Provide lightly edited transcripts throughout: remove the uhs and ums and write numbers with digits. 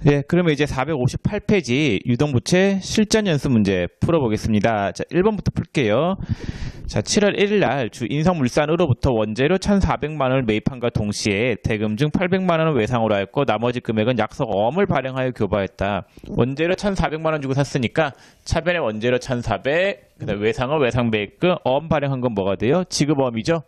네, 그러면 이제 458페이지 유동부채 실전 연습 문제 풀어보겠습니다. 자, 1번부터 풀게요. 자, 7월 1일 날 주 인성물산으로부터 원재료 1,400만 원을 매입함과 동시에 대금 중 800만 원을 외상으로 하였고 나머지 금액은 약속 어음을 발행하여 교부하였다. 원재료 1,400만 원 주고 샀으니까 차변에 원재료 1,400, 그다음 외상은 외상 매입금, 어음 발행한 건 뭐가 돼요? 지급어음이죠.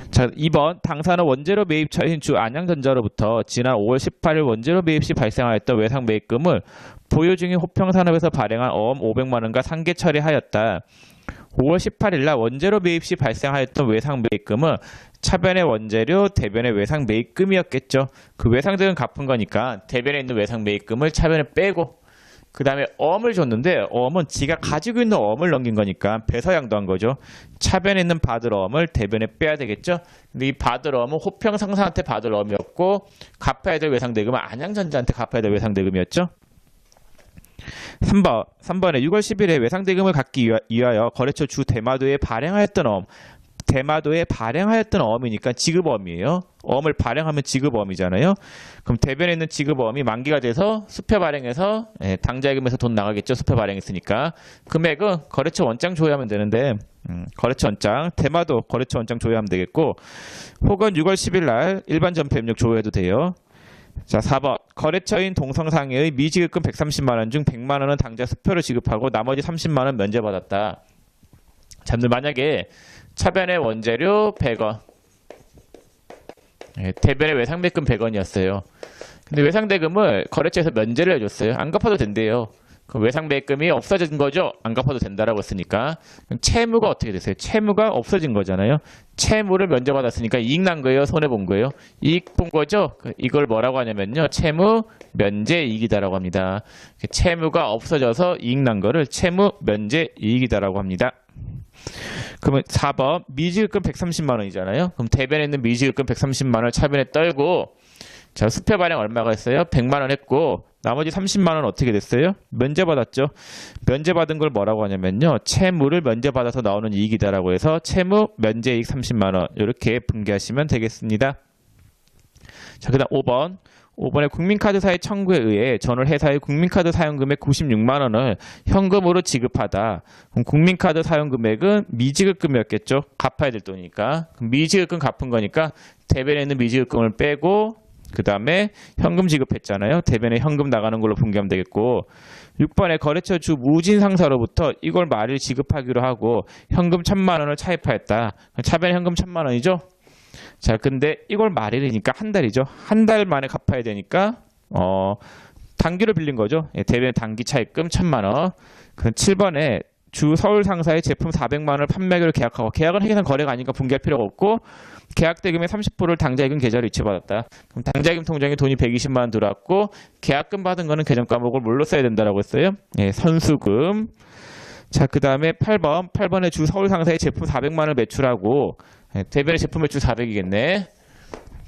자, 2번 당사는 원재료 매입처인 주 안양전자로부터 지난 5월 18일 원재료 매입 시 발생하였던 외상 매입금을 보유 중인 호평산업에서 발행한 어음 500만 원과 상계 처리하였다. 5월 18일 날 원재료 매입 시 발생하였던 외상 매입금은 차변의 원재료, 대변의 외상 매입금이었겠죠. 그 외상들은 갚은 거니까 대변에 있는 외상 매입금을 차변에 빼고 그 다음에 어음을 줬는데 어음은 지가 가지고 있는 어음을 넘긴 거니까 배서양도한 거죠. 차변에 있는 받을 어음을 대변에 빼야 되겠죠. 근데 이 받을 어음은 호평상사한테 받을 어음이었고 갚아야 될 외상대금은 안양전자한테 갚아야 될 외상대금이었죠. 3번에 6월 10일에 외상대금을 갚기 위하여 거래처 주 대마도에 발행하였던 어음, 대마도에 발행하였던 어음이니까 지급어음이에요. 어음을 발행하면 지급어음이잖아요. 그럼 대변에 있는 지급어음이 만기가 돼서 수표 발행해서 당자예금에서 돈 나가겠죠. 수표 발행했으니까. 금액은 거래처 원장 조회하면 되는데 거래처 원장, 대마도 거래처 원장 조회하면 되겠고 혹은 6월 10일 날 일반 전폐협력 조회해도 돼요. 자, 4번 거래처인 동성상해의 미지급금 130만 원 중 100만 원은 당자 수표로 지급하고 나머지 30만 원 면제받았다. 자, 만약에 차변의 원재료 100원, 대변의 외상매입금 100원이었어요. 근데 외상대금을 거래처에서 면제를 해줬어요. 안 갚아도 된대요. 그럼 외상매입금이 없어진 거죠? 안 갚아도 된다라고 했으니까. 그럼 채무가 어떻게 됐어요? 채무가 없어진 거잖아요. 채무를 면제받았으니까 이익 난 거예요? 손해본 거예요? 이익 본 거죠? 이걸 뭐라고 하냐면요. 채무 면제 이익이다라고 합니다. 채무가 없어져서 이익 난 거를 채무 면제 이익이다라고 합니다. 그러면 4번 미지급금 130만 원이잖아요. 그럼 대변에 있는 미지급금 130만 원을 차변에 떨고 자, 수표 발행 얼마가 했어요? 100만 원 했고 나머지 30만 원 어떻게 됐어요? 면제받았죠. 면제받은 걸 뭐라고 하냐면요. 채무를 면제받아서 나오는 이익이다라고 해서 채무 면제이익 30만 원 이렇게 분개하시면 되겠습니다. 자, 그다음 5번에 국민카드사의 청구에 의해 전월 회사의 국민카드 사용금액 96만 원을 현금으로 지급하다. 그럼 국민카드 사용금액은 미지급금이었겠죠. 갚아야 될 돈이니까. 그럼 미지급금 갚은 거니까 대변에 있는 미지급금을 빼고 그 다음에 현금 지급했잖아요. 대변에 현금 나가는 걸로 분개하면 되겠고 6번에 거래처 주 무진상사로부터 이걸 말일 지급하기로 하고 현금 1,000만 원을 차입하였다. 차변 현금 1,000만 원이죠. 자, 근데 이걸 말일이니까 한 달이죠. 한 달 만에 갚아야 되니까 단기로 빌린 거죠. 대변 단기 차입금 1,000만 원. 그 7번에 주 서울 상사의 제품 400만 원을 판매하기로 계약하고 계약은 해결한 거래가 아니니까 분개할 필요가 없고 계약 대금의 30%를 당자예금 계좌로 이체받았다. 그럼 당자예금 통장에 돈이 120만 원 들어왔고 계약금 받은 거는 계정 과목을 뭘로 써야 된다라고 했어요? 선수금. 자, 그 다음에 8번에 주 서울 상사의 제품 400만 원을 매출하고 대변의 제품 매출 400이겠네.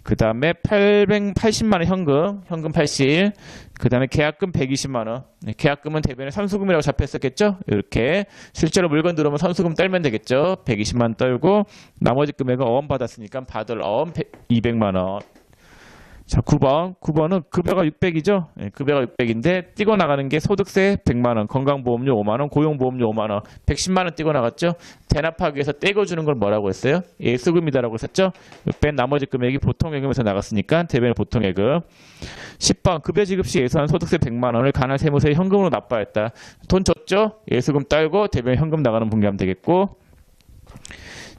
그 다음에 880만 원 현금 80. 그 다음에 계약금 120만 원. 계약금은 대변의 선수금이라고 잡혔었겠죠? 이렇게 실제로 물건 들어오면 선수금 떨면 되겠죠? 120만 원 떨고 나머지 금액은 어음 받았으니까 받을 어음 200만 원. 자, 9번은 급여가 600이죠? 급여가 600인데 띄고 나가는 게 소득세 100만 원, 건강보험료 5만 원, 고용보험료 5만 원, 110만 원 띄고 나갔죠? 대납하기 위해서 떼고 주는 걸 뭐라고 했어요? 예수금이다라고 했었죠? 뺀 나머지 금액이 보통예금에서 나갔으니까 대변의 보통예금. 10번 급여 지급 시 예수한 소득세 100만 원을 관할 세무서에 현금으로 납부했다. 돈 줬죠? 예수금 딸고 대변 현금 나가는 분개하면 되겠고.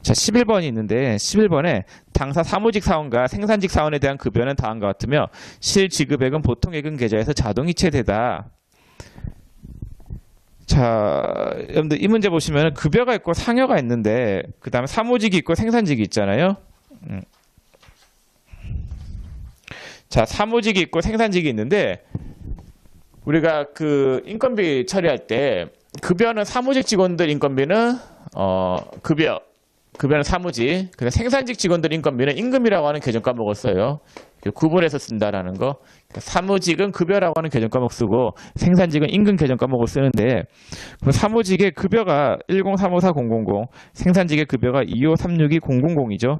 자, 11번이 있는데 11번에 당사 사무직 사원과 생산직 사원에 대한 급여는 다음과 같으며 실지급액은 보통예금 계좌에서 자동 이체되다. 자, 여러분들 이 문제 보시면 급여가 있고 상여가 있는데 그 다음에 사무직이 있고 생산직이 있잖아요. 자, 사무직이 있고 생산직이 있는데 우리가 그 인건비 처리할 때 급여는 사무직 직원들 인건비는 급여는 사무직, 그다음 생산직 직원들 인건비는 임금이라고 하는 개정 과목을 써요. 구분해서 쓴다라는 거. 사무직은 급여라고 하는 개정 과목 쓰고 생산직은 임금 개정 과목을 쓰는데 사무직의 급여가 10354,000, 생산직의 급여가 25362,000이죠.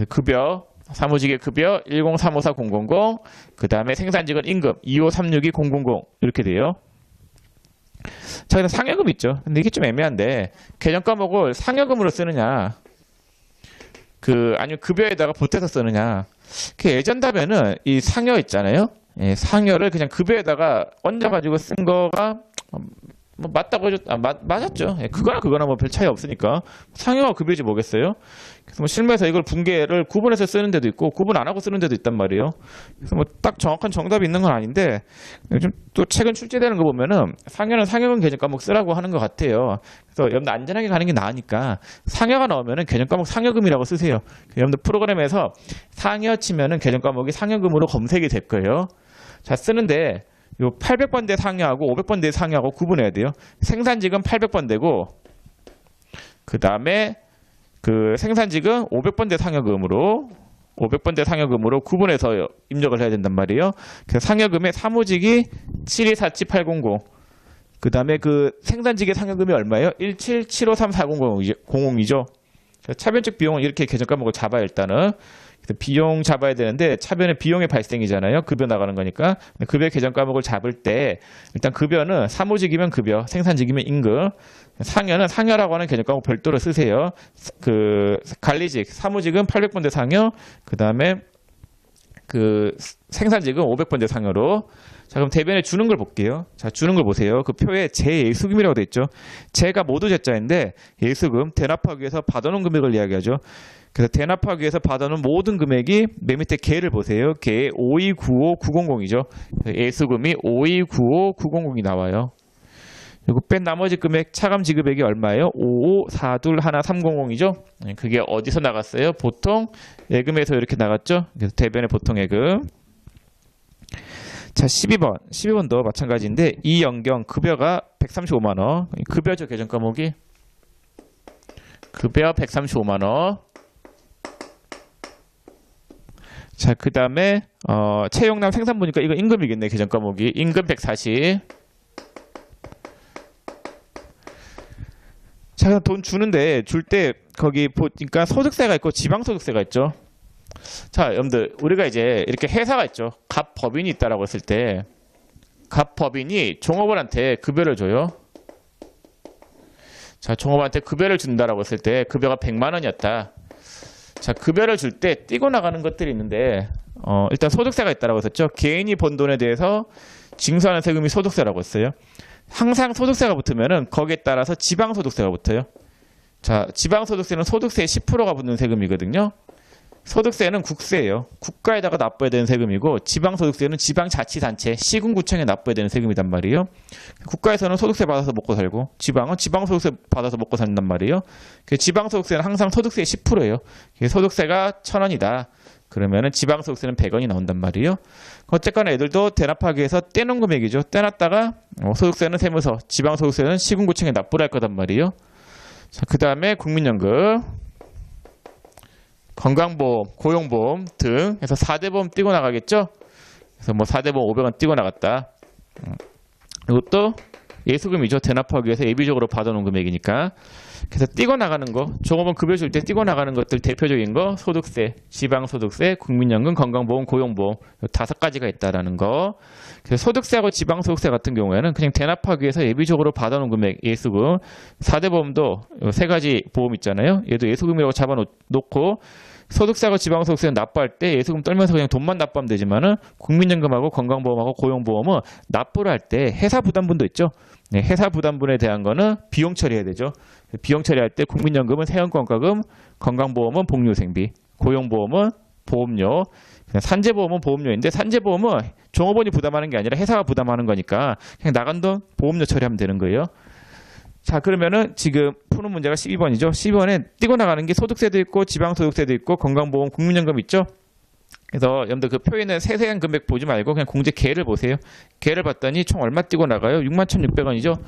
급여 사무직의 급여 10354,000, 그 다음에 생산직원 임금 25362,000 이렇게 돼요. 자, 그다음 상여금 있죠. 근데 이게 좀 애매한데 개정 과목을 상여금으로 쓰느냐, 아니면 급여에다가 보태서 쓰느냐. 그 예전다면은 이 상여 있잖아요. 예, 상여를 그냥 급여에다가 얹어가지고 쓴 거가 뭐 맞다고 해줬, 맞았죠. 예, 그거나 뭐 별 차이 없으니까 상여가 급여지 뭐겠어요. 그래서 뭐 실무에서 이걸 분계를 구분해서 쓰는 데도 있고 구분 안 하고 쓰는 데도 있단 말이에요. 그래서 뭐 딱 정확한 정답이 있는 건 아닌데 좀 또 최근 출제되는 거 보면은 상여는 상여금 개정 과목 쓰라고 하는 것 같아요. 그래서 여러분들 안전하게 가는 게 나으니까 상여가 나오면은 개정 과목 상여금이라고 쓰세요. 여러분들 프로그램에서 상여 치면은 개정 과목이 상여금으로 검색이 될 거예요. 자, 쓰는데 요 800번대 상여하고 500번대 상여하고 구분해야 돼요. 생산직은 800번대고 그 다음에 그 생산직은 500번대 상여금으로 구분해서 입력을 해야 된단 말이에요. 그 상여금의 사무직이 7247800, 그 다음에 그 생산직의 상여금이 얼마예요? 177534000이죠. 차변적 비용은 이렇게 개정 과목을 잡아야 일단은 비용 잡아야 되는데 차변의 비용의 발생이잖아요. 급여 나가는 거니까. 급여 개정 과목을 잡을 때 일단 급여는 사무직이면 급여, 생산직이면 임금, 상여는 상여라고 하는 개정 과목 별도로 쓰세요. 그 관리직, 사무직은 800번대 상여, 그 다음에 그 생산직은 500번대 상여로. 자, 그럼 대변에 주는 걸 볼게요. 자, 주는 걸 보세요. 그 표에 재예수금이라고 돼 있죠. 재가 모두 재자인데 예수금, 대납하기 위해서 받아놓은 금액을 이야기하죠. 그래서 대납하기 위해서 받아놓은 모든 금액이 맨 밑에 계를 보세요. 계 5295900이죠. 예수금이 5295900이 나와요. 그리고 뺀 나머지 금액 차감 지급액이 얼마예요? 5542130이죠. 그게 어디서 나갔어요? 보통 예금에서 이렇게 나갔죠. 그래서 대변의 보통 예금. 자, 12번도 마찬가지인데 이연경 급여가 135만 원. 급여죠, 개정 과목이. 급여 135만 원. 자, 그 다음에 채용남 생산 보니까 이거 임금이겠네. 개정 과목이 임금 140. 자, 돈 주는데 줄 때 거기 보니까 소득세가 있고 지방소득세가 있죠. 자, 여러분들 우리가 이제 이렇게 회사가 있죠. 갑법인이 있다라고 했을 때 갑법인이 종업원한테 급여를 줘요. 자, 종업원한테 급여를 준다라고 했을 때 급여가 100만 원이었다. 자, 급여를 줄 때 띄고 나가는 것들이 있는데 일단 소득세가 있다라고 했었죠. 개인이 번 돈에 대해서 징수하는 세금이 소득세라고 했어요. 항상 소득세가 붙으면은 거기에 따라서 지방소득세가 붙어요. 자, 지방소득세는 소득세의 10%가 붙는 세금이거든요. 소득세는 국세예요. 국가에다가 납부해야 되는 세금이고 지방소득세는 지방자치단체, 시군구청에 납부해야 되는 세금이란 말이에요. 국가에서는 소득세 받아서 먹고 살고 지방은 지방소득세 받아서 먹고 산단 말이에요. 지방소득세는 항상 소득세의 10%예요. 소득세가 1,000원이다. 그러면은 지방소득세는 100원이 나온단 말이에요. 어쨌거나 애들도 대납하기 위해서 떼놓은 금액이죠. 떼놨다가 소득세는 세무서, 지방소득세는 시군구청에 납부를 할 거단 말이에요. 자, 그 다음에 국민연금, 건강보험, 고용보험 등 해서 4대 보험 띄고 나가겠죠. 그래서 뭐 4대 보험 500원 띄고 나갔다. 이것도 예수금이죠. 대납하기 위해서 예비적으로 받아놓은 금액이니까. 그래서 띄고 나가는 거, 종업원 급여 줄 때 띄고 나가는 것들 대표적인 거 소득세, 지방소득세, 국민연금, 건강보험, 고용보험 5가지가 있다라는 거. 그래서 소득세하고 지방소득세 같은 경우에는 그냥 대납하기 위해서 예비적으로 받아놓은 금액 예수금. 4대 보험도 3가지 보험 있잖아요. 얘도 예수금이라고 잡아놓고 소득세하고 지방소득세는 납부할 때 예수금 떨면서 그냥 돈만 납부하면 되지만은 국민연금하고 건강보험하고 고용보험은 납부를 할 때 회사 부담분도 있죠. 네, 회사 부담분에 대한 거는 비용 처리해야 되죠. 비용 처리할 때 국민연금은 세원권가금, 건강보험은 복리후생비, 고용보험은 보험료, 산재보험은 보험료인데 산재보험은 종업원이 부담하는 게 아니라 회사가 부담하는 거니까 그냥 나간 돈 보험료 처리하면 되는 거예요. 자, 그러면은 지금 푸는 문제가 12번이죠. 12번에 띄고 나가는 게 소득세도 있고 지방소득세도 있고 건강보험, 국민연금 있죠. 그래서 여러분들 그 표에 있는 세세한 금액 보지 말고 그냥 공제 계를 보세요. 계를 봤더니 총 얼마 띄고 나가요? 61,600원이죠.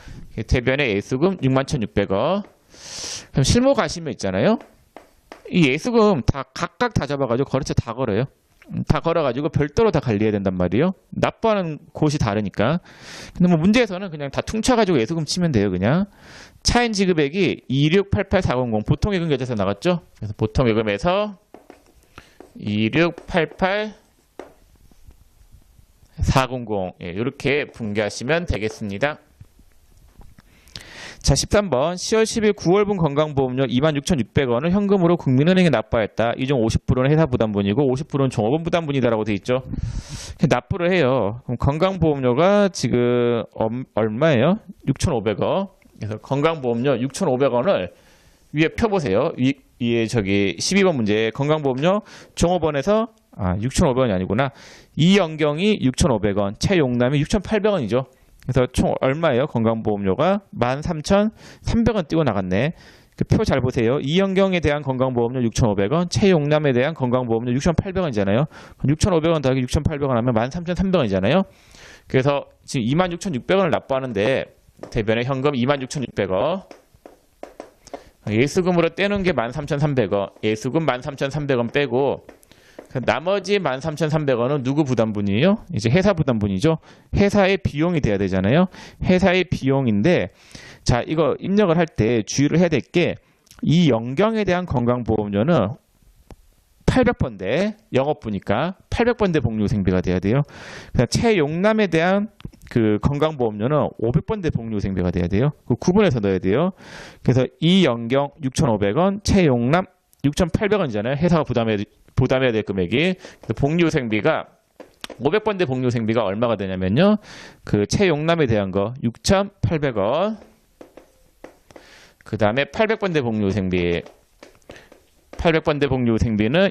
대변의 예수금 61,600원. 그럼 실무 가시면 있잖아요. 이 예수금 다 각각 다 잡아가지고 거래처 다 걸어요. 다 걸어가지고 별도로 다 관리해야 된단 말이에요. 납부하는 곳이 다르니까. 근데 뭐 문제에서는 그냥 다 퉁쳐가지고 예수금 치면 돼요. 그냥 차인 지급액이 2688400 보통예금 계좌에서 나갔죠. 그래서 보통예금에서 2688 400 이렇게 분개하시면 되겠습니다. 자, 13번 10월 10일 9월분 건강보험료 26,600원을 현금으로 국민은행에 납부했다. 이 중 50%는 회사부담분이고 50%는 종업원 부담분이다라고 돼 있죠. 납부를 해요. 그럼 건강보험료가 지금 얼마예요? 6,500원. 그래서 건강보험료 6,500원을 위에 펴보세요. 위에 저기 12번 문제 건강보험료 종업원에서 6,500원이 아니구나. 이연경이 6,500원, 최용남이 6,800원이죠. 그래서 총 얼마예요? 건강보험료가 13,300원 띄고 나갔네. 그 표 잘 보세요. 이연경에 대한 건강보험료 6,500원, 최용남에 대한 건강보험료 6,800원이잖아요. 6,500원 더하기 6,800원 하면 13,300원이잖아요. 그래서 지금 26,600원을 납부하는데 대변에 현금 26,600원. 예수금으로 떼는 게 13,300원. 예수금 13,300원 빼고 나머지 13,300원은 누구 부담분이에요? 이제 회사 부담분이죠. 회사의 비용이 돼야 되잖아요. 회사의 비용인데 자, 이거 입력을 할 때 주의를 해야 될 게 이 연경에 대한 건강보험료는 800번대 영업부니까 800번대 복리후생비가 돼야 돼요. 최용남에 대한 그 건강보험료는 500번대 복리후생비가 돼야 돼요. 그 구분해서 넣어야 돼요. 그래서 이연경 6,500원, 최용남 6,800원이잖아요. 회사가 부담해야 될 금액이. 그래서 복리후생비가 500번대 복리후생비가 얼마가 되냐면요. 그 최용남에 대한 거 6,800원. 그 다음에 800번대 복리후생비. 800번대 복리후생비는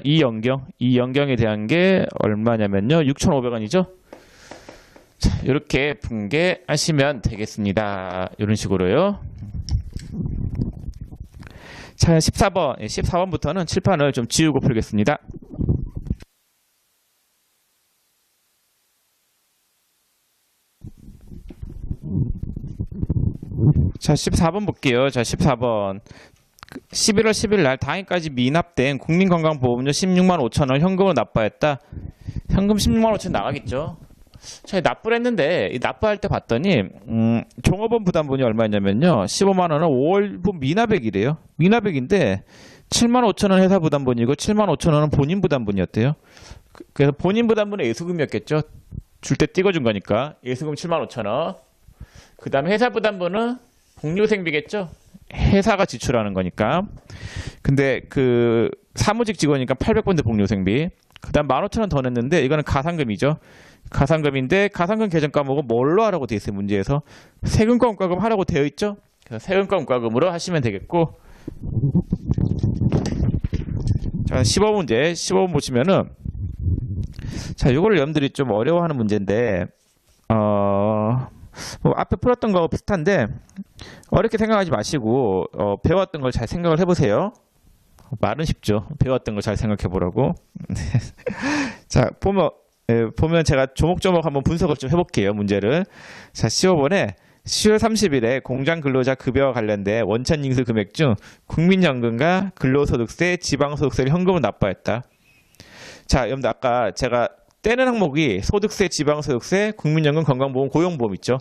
이연경에 대한 게 얼마냐면요. 6,500원이죠. 자, 이렇게 분개하시면 되겠습니다. 이런 식으로요. 자, 14번부터는 칠판을 좀 지우고 풀겠습니다. 자, 14번 볼게요. 자, 14번. 11월 10일 날 당일까지 미납된 국민건강보험료 16만 5천 원 현금을 납부했다. 현금 16만 5천 나가겠죠. 자, 납부를 했는데 이 납부할 때 봤더니 종업원 부담분이 얼마였냐면요. 15만 원은 5월분 미납액이래요. 미납액인데 7만 5천 원 회사 부담분이고 7만 5천 원은 본인 부담분이었대요. 그래서 본인 부담분은 예수금이었겠죠. 줄 때 띄워준 거니까 예수금 7만 5천 원. 그 다음에 회사 부담분은 복리후생비겠죠. 회사가 지출하는 거니까. 근데 그 사무직 직원이니까 800번대 복리후생비. 그 다음 15,000원 더 냈는데 이거는 가산금이죠. 가산금인데 가산금 계정 과목은 뭘로 하라고 되어 있어요. 문제에서 세금과 원가금 하라고 되어 있죠. 그래서 세금과 원가금으로 하시면 되겠고. 자, 15문제 15번 보시면은 자, 이거를 여러분들이 좀 어려워하는 문제인데 뭐 앞에 풀었던 거하고 비슷한데 어렵게 생각하지 마시고 배웠던 걸 잘 생각을 해보세요. 말은 쉽죠. 배웠던 걸 잘 생각해 보라고. 자, 보면 제가 조목조목 한번 분석을 좀 해볼게요. 문제를. 자, 15번에 10월 30일에 공장 근로자 급여와 관련된 원천 징수 금액 중 국민연금과 근로소득세, 지방소득세를 현금으로 납부했다. 자, 여러분들 아까 제가 떼는 항목이 소득세, 지방소득세, 국민연금, 건강보험, 고용보험 있죠.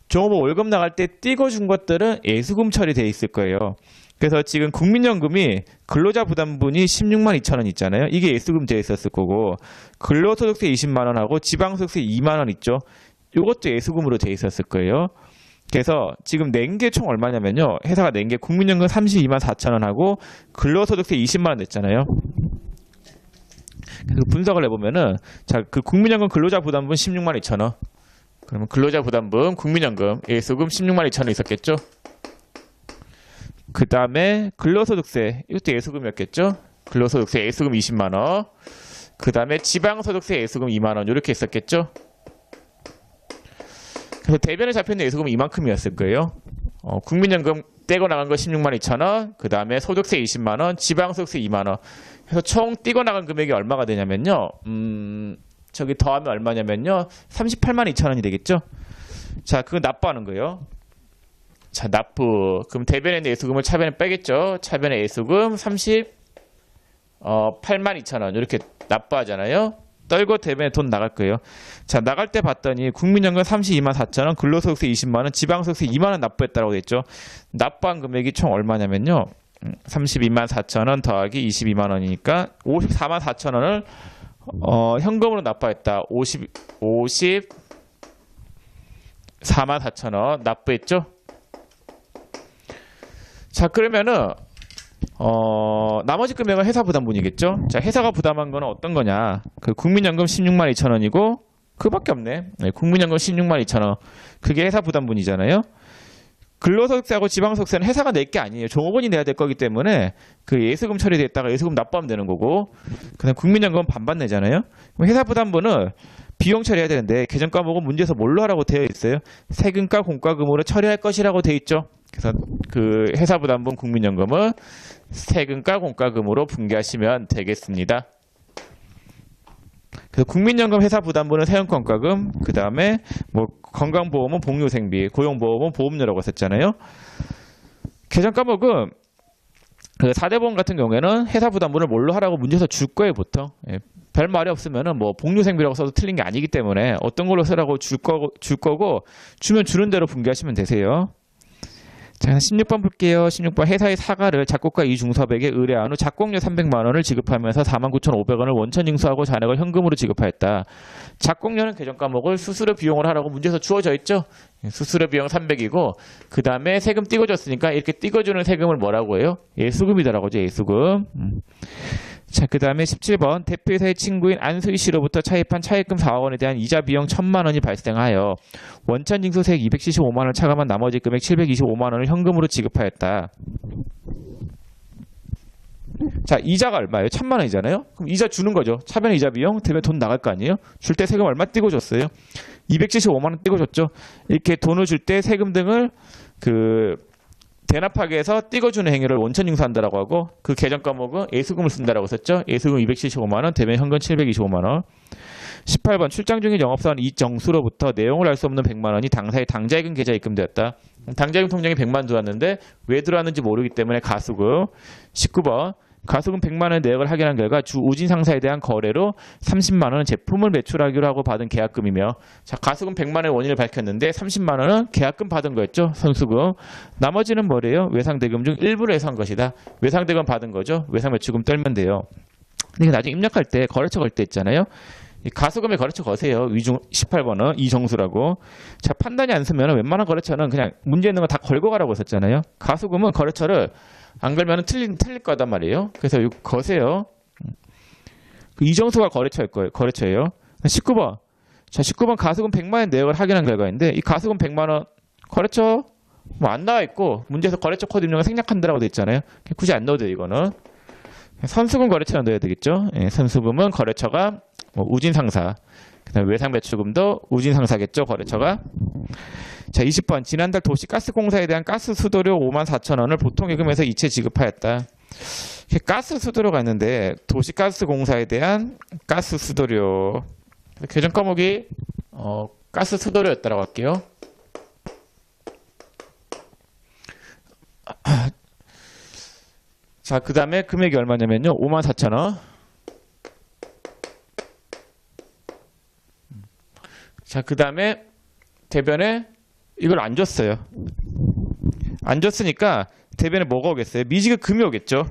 종업원 월급 나갈 때 띄워준 것들은 예수금 처리되어 있을 거예요. 그래서 지금 국민연금이 근로자 부담분이 16만 2천 원 있잖아요. 이게 예수금 되어 있었을 거고 근로소득세 20만 원하고 지방소득세 2만 원 있죠. 이것도 예수금으로 되어 있었을 거예요. 그래서 지금 낸 게 총 얼마냐면요. 회사가 낸 게 국민연금 32만 4천 원하고 근로소득세 20만 원 냈잖아요. 그래서 분석을 해보면은 자, 그 국민연금 근로자 부담분 16만 2천 원. 그러면 근로자 부담분 국민연금 예수금 16만 2천 원 있었겠죠. 그 다음에 근로소득세 이것도 예수금이었겠죠. 근로소득세 예수금 20만 원. 그 다음에 지방소득세 예수금 2만 원 이렇게 있었겠죠. 그래서 대변에 잡혀있는 예수금은 이만큼이었을 거예요. 국민연금 떼고 나간 거 16만 2천 원. 그 다음에 소득세 20만 원, 지방소득세 2만 원. 그래서 총 떼고 나간 금액이 얼마가 되냐면요. 저기 더하면 얼마냐면요. 38만 2천 원이 되겠죠. 자, 그거 납부하는 거예요. 자, 납부. 그럼 대변에 있는 예수금을 차변에 빼겠죠. 차변에 예수금 38만 2천 원 이렇게 납부하잖아요. 떨고 대변에 돈 나갈 거예요. 자, 나갈 때 봤더니 국민연금 32만 4천 원, 근로소득세 20만 원, 지방소득세 2만 원 납부했다고 했죠. 납부한 금액이 총 얼마냐면요. 32만 4천 원 더하기 22만 원이니까 54만 4천 원을 현금으로 납부했다. 54만 4천 원 납부했죠. 자, 그러면은 나머지 금액은 회사 부담분이겠죠. 자, 회사가 부담한 거는 어떤 거냐? 그 국민연금 16만 2천 원이고 그밖에 없네. 네, 국민연금 16만 2천 원. 그게 회사 부담분이잖아요. 근로소득세하고 지방소득세는 회사가 낼 게 아니에요. 종업원이 내야 될 거기 때문에 그 예수금 처리됐다가 예수금 납부하면 되는 거고, 그다음 국민연금은 반반 내잖아요. 그럼 회사 부담분은 비용 처리해야 되는데 개정 과목은 문제에서 뭘로 하라고 되어 있어요? 세금과 공과금으로 처리할 것이라고 되어 있죠. 그래서 그 회사 부담분 국민연금은 세금과 공과금으로 분개하시면 되겠습니다. 그래서 국민연금 회사 부담분은 세금공과금, 그 다음에 뭐 건강보험은 복리후생비, 고용보험은 보험료라고 썼잖아요. 개정 과목은 그 4대 보험 같은 경우에는 회사 부담분을 뭘로 하라고 문제에서 줄 거예요, 보통. 예, 별 말이 없으면은 뭐 복리후생비라고 써도 틀린 게 아니기 때문에 어떤 걸로 쓰라고 줄 거고 주면 주는 대로 분개하시면 되세요. 자, 16번 볼게요. 16번 회사의 사과를 작곡가 이중섭에게 의뢰한 후 작곡료 300만 원을 지급하면서 49,500원을 원천 징수하고 잔액을 현금으로 지급하였다. 작곡료는 개정 과목을 수수료 비용을 하라고 문제에서 주어져 있죠. 수수료 비용 300이고 그 다음에 세금 띄워줬으니까 이렇게 띄워주는 세금을 뭐라고 해요? 예수금이다라고 하죠. 예수금. 자, 그 다음에 17번 대표이사의 친구인 안수희 씨로부터 차입한 차입금 4억 원에 대한 이자 비용 1,000만 원이 발생하여 원천 징수세액 275만 원을 차감한 나머지 금액 725만 원을 현금으로 지급하였다. 자, 이자가 얼마예요? 1,000만 원이잖아요. 그럼 이자 주는 거죠. 차변 이자 비용 되면 돈 나갈 거 아니에요? 줄 때 세금 얼마 띄워줬어요? 275만 원 띄워줬죠. 이렇게 돈을 줄 때 세금 등을 대납하기 위해서 띄워주는 행위를 원천 징수한다라고 하고 그 개정 과목은 예수금을 쓴다라고 썼죠. 예수금 275만 원, 대면 현금 725만 원. 18번 출장 중인 영업사원 이정수로부터 내용을 알 수 없는 100만 원이 당사의 당자예금 계좌에 입금되었다. 당자예금 통장에 100만 들어왔는데 왜 들어왔는지 모르기 때문에 가수금. 19번 가수금 100만 원 내역을 확인한 결과 주 우진 상사에 대한 거래로 30만 원은 제품을 매출하기로 하고 받은 계약금이며, 자, 가수금 100만 원의 원인을 밝혔는데 30만 원은 계약금 받은 거였죠. 선수금. 나머지는 뭐래요? 외상대금 중 일부를 회수한 것이다. 외상대금 받은 거죠. 외상매출금 떨면 돼요. 근데 나중에 입력할 때 거래처 걸 때 있잖아요. 가수금에 거래처 거세요. 18번은 이정수라고. 자, 판단이 안 서면 웬만한 거래처는 그냥 문제 있는 거 다 걸고 가라고 했었잖아요. 가수금은 거래처를 안 걸면 틀릴 거단 말이에요. 그래서 이거 거세요. 그 이정수가 거래처예요. 19번. 자, 19번 가수금 100만 원 내역을 확인한 결과인데 이 가수금 100만 원 거래처 뭐 안 나와 있고 문제에서 거래처 코드 입력을 생략한다라고 돼 있잖아요. 굳이 안 넣어도 돼요, 이거는. 선수금 거래처에 넣어야 되겠죠. 예, 선수금은 거래처가 뭐 우진 상사. 그다음에 외상 매출금도 우진 상사겠죠, 거래처가. 자, 20번 지난달 도시가스공사에 대한 가스 수도료 5만 4천 원을 보통예금에서 이체 지급하였다. 가스 수도료가 있는데 도시가스공사에 대한 가스 수도료 개정 과목이 가스 수도료였다라고 할게요. 자, 그 다음에 금액이 얼마냐면요, 5만 4천 원. 자, 그 다음에 대변에 이걸 안 줬어요. 안 줬으니까 대변에 뭐가 오겠어요? 미지급금이 오겠죠.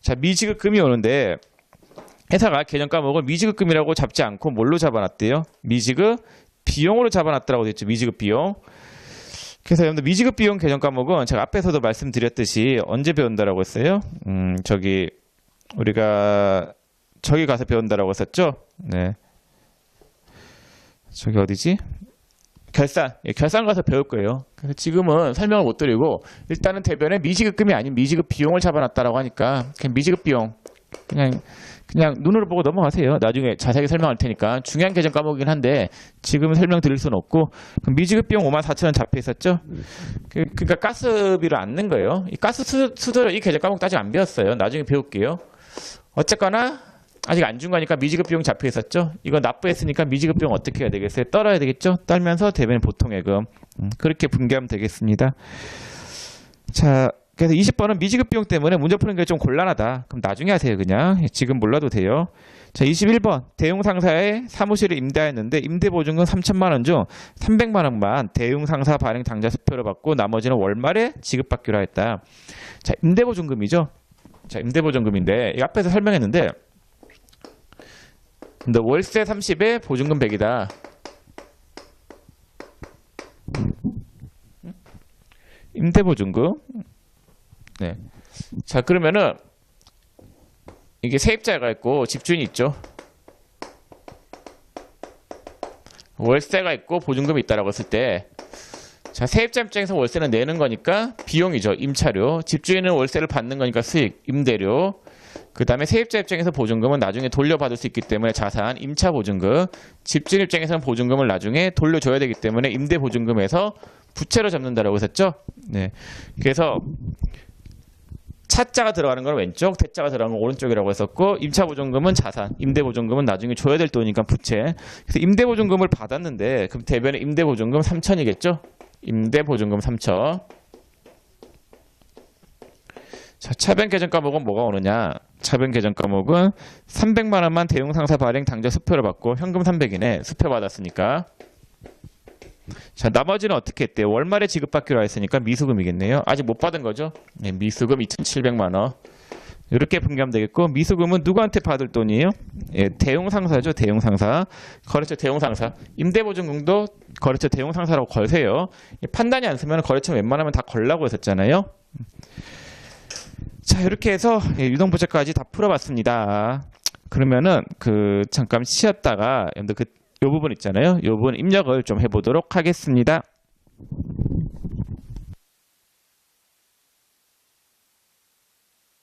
자, 미지급금이 오는데 회사가 개정 과목을 미지급금이라고 잡지 않고 뭘로 잡아놨대요? 미지급 비용으로 잡아놨다라고 됐죠. 미지급 비용. 그래서 여러분들 미지급 비용 개정 과목은 제가 앞에서도 말씀드렸듯이 언제 배운다라고 했어요? 우리가 저기 가서 배운다라고 했었죠. 네. 저기 어디지? 결산. 예, 결산 가서 배울 거예요. 그래서 지금은 설명을 못 드리고 일단은 대변에 미지급금이 아닌 미지급 비용을 잡아놨다라고 하니까 그냥 미지급 비용 그냥 눈으로 보고 넘어가세요. 나중에 자세하게 설명할 테니까. 중요한 개정 과목이긴 한데 지금 설명드릴 수는 없고. 그럼 미지급 비용 5만 4천 원 잡혀 있었죠. 그러니까 가스비를 안 낸 거예요. 이 가스 수도료 이 개정 과목 아직 안 배웠어요. 나중에 배울게요. 어쨌거나 아직 안 준 거니까 미지급 비용 잡혀 있었죠. 이거 납부했으니까 미지급 비용 어떻게 해야 되겠어요? 떨어야 되겠죠. 떨면서 대변 보통예금. 그렇게 분개하면 되겠습니다. 자, 그래서 20번은 미지급 비용 때문에 문제 푸는 게 좀 곤란하다. 그럼 나중에 하세요, 그냥. 지금 몰라도 돼요. 자, 21번. 대웅 상사의 사무실을 임대하였는데 임대 보증금 3천만 원 중 300만 원만 대웅 상사 발행 당좌 수표로 받고 나머지는 월말에 지급받기로 했다. 자, 임대 보증금이죠. 자, 임대 보증금인데 이 앞에서 설명했는데 근데 월세 30에 보증금 100이다. 임대 보증금. 네. 자, 그러면은 이게 세입자가 있고 집주인이 있죠. 월세가 있고 보증금이 있다라고 했을 때, 자, 세입자 입장에서 월세는 내는 거니까 비용이죠. 임차료. 집주인은 월세를 받는 거니까 수익, 임대료. 그 다음에 세입자 입장에서 보증금은 나중에 돌려받을 수 있기 때문에 자산, 임차 보증금. 집주인 입장에서는 보증금을 나중에 돌려줘야 되기 때문에 임대 보증금에서 부채로 잡는다라고 했었죠. 네. 그래서 차자가 들어가는 건 왼쪽, 대자가 들어가는 건 오른쪽이라고 했었고, 임차 보증금은 자산, 임대 보증금은 나중에 줘야 될 돈이니까 부채. 그래서 임대 보증금을 받았는데 그럼 대변에 임대 보증금 3천이겠죠? 임대 보증금 3천. 자, 차변 개정 과목은 뭐가 오느냐? 차변 개정 과목은 300만 원만 대웅 상사 발행 당좌 수표를 받고 현금 300이네. 수표 받았으니까. 자, 나머지는 어떻게 했대요? 월말에 지급받기로 했으니까 미수금이겠네요. 아직 못 받은 거죠? 네, 미수금 2,700만 원. 이렇게 분개하면 되겠고, 미수금은 누구한테 받을 돈이에요? 예, 대웅 상사죠. 대웅 상사. 거래처 대웅 상사. 임대보증금도 거래처 대웅 상사라고 걸세요. 판단이 안 쓰면 거래처 웬만하면 다 걸라고 했었잖아요. 자, 이렇게 해서 유동부채까지 다 풀어봤습니다. 그러면은 잠깐 쉬었다가 여러분들 요 부분 있잖아요. 요 부분 입력을 좀 해보도록 하겠습니다.